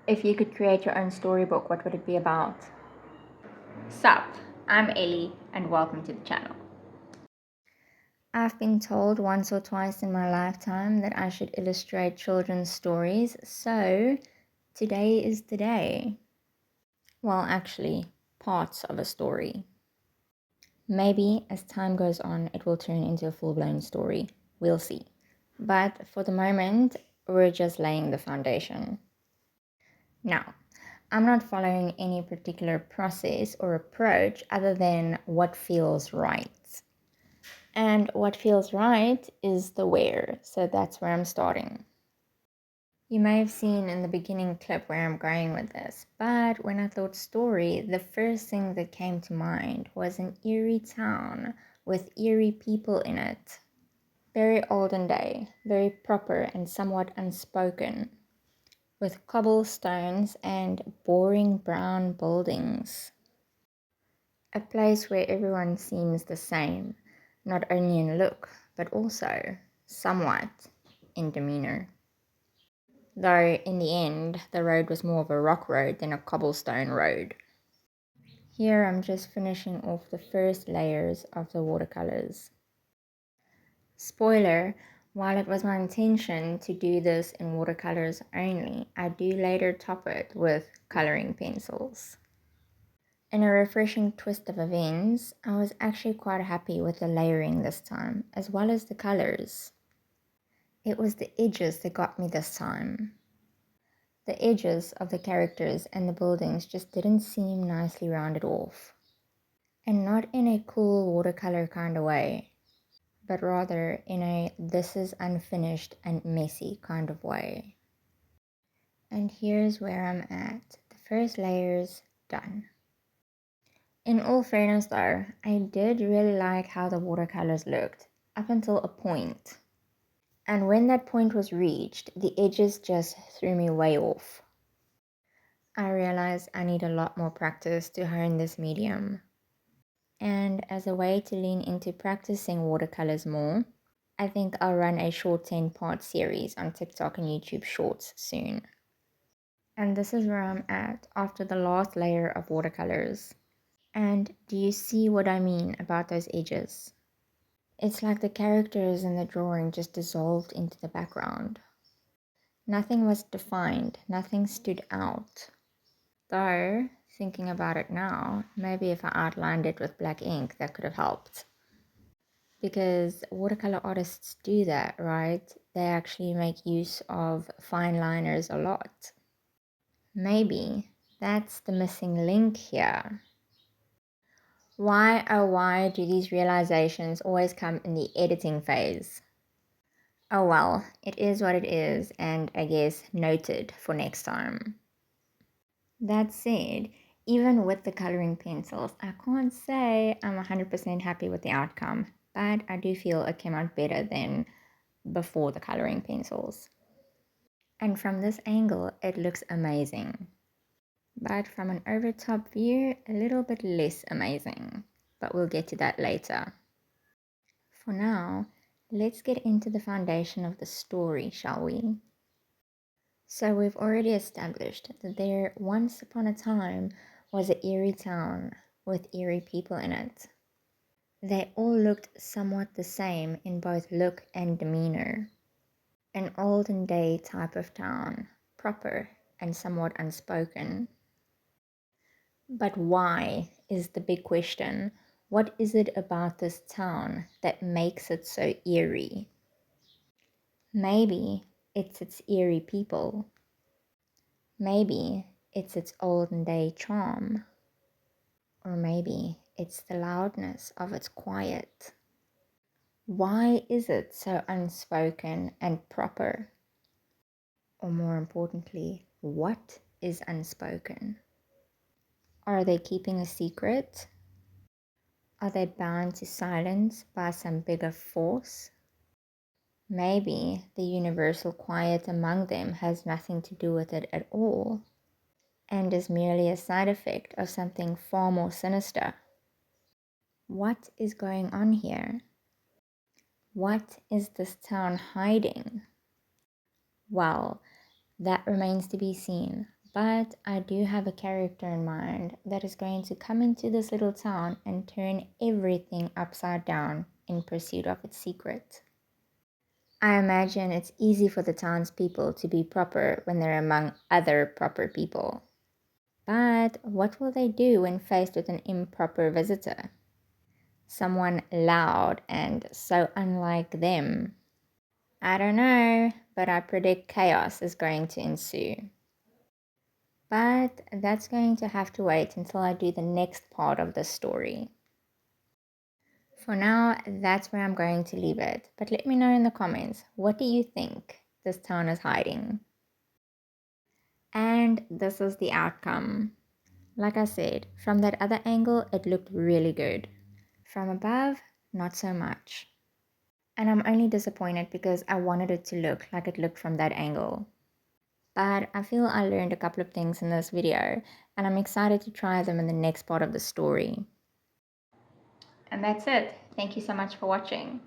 If you could create your own storybook, what would it be about? Sup, I'm Ellie and welcome to the channel. I've been told once or twice in my lifetime that I should illustrate children's stories, so today is the day. Well, actually, parts of a story. Maybe as time goes on, it will turn into a full-blown story. We'll see. But for the moment, we're just laying the foundation. Now, I'm not following any particular process or approach other than what feels right. And what feels right is the where, so that's where I'm starting. You may have seen in the beginning clip where I'm going with this, but when I thought story, the first thing that came to mind was an eerie town with eerie people in it. Very olden day, very proper and somewhat unspoken, with cobblestones and boring brown buildings. A place where everyone seems the same, not only in look, but also somewhat in demeanor. Though in the end, the road was more of a rock road than a cobblestone road. Here I'm just finishing off the first layers of the watercolors. Spoiler, while it was my intention to do this in watercolors only, I do later top it with coloring pencils. In a refreshing twist of events, I was actually quite happy with the layering this time, as well as the colors. It was the edges that got me this time. The edges of the characters and the buildings just didn't seem nicely rounded off. And not in a cool watercolor kind of way, but rather in a this is unfinished and messy kind of way. And here's where I'm at. The first layer's done. In all fairness though, I did really like how the watercolors looked, up until a point. And when that point was reached, the edges just threw me way off. I realized I need a lot more practice to hone this medium. And as a way to lean into practicing watercolors more, I think I'll run a short 10-part series on TikTok and YouTube Shorts soon. And this is where I'm at after the last layer of watercolors. And do you see what I mean about those edges? It's like the characters in the drawing just dissolved into the background. Nothing was defined, nothing stood out. Though, thinking about it now, maybe if I outlined it with black ink, that could have helped. Because watercolor artists do that, right? They actually make use of fine liners a lot. Maybe that's the missing link here. Why, oh why do these realizations always come in the editing phase? Oh well, it is what it is, and I guess noted for next time. That said, even with the coloring pencils, I can't say I'm 100% happy with the outcome, but I do feel it came out better than before the coloring pencils. And from this angle, it looks amazing. But from an over-top view, a little bit less amazing. But we'll get to that later. For now, let's get into the foundation of the story, shall we? So we've already established that there once upon a time was an eerie town with eerie people in it. They all looked somewhat the same in both look and demeanor. An olden day type of town, proper and somewhat unspoken. But why is the big question. What is it about this town that makes it so eerie? Maybe it's its eerie people. Maybe it's its olden day charm. Or maybe it's the loudness of its quiet. Why is it so unspoken and proper? Or more importantly, what is unspoken? Are they keeping a secret? Are they bound to silence by some bigger force? Maybe the universal quiet among them has nothing to do with it at all, and is merely a side effect of something far more sinister. What is going on here? What is this town hiding? Well, that remains to be seen, But I do have a character in mind that is going to come into this little town and turn everything upside down in pursuit of its secret. I imagine it's easy for the townspeople to be proper when they're among other proper people. But what will they do when faced with an improper visitor? Someone loud and so unlike them. I don't know, but I predict chaos is going to ensue. But that's going to have to wait until I do the next part of the story. For now, that's where I'm going to leave it. But let me know in the comments, what do you think this town is hiding? And this is the outcome. Like I said, from that other angle, it looked really good. From above, not so much. And I'm only disappointed because I wanted it to look like it looked from that angle. But I feel I learned a couple of things in this video, and I'm excited to try them in the next part of the story. And that's it. Thank you so much for watching.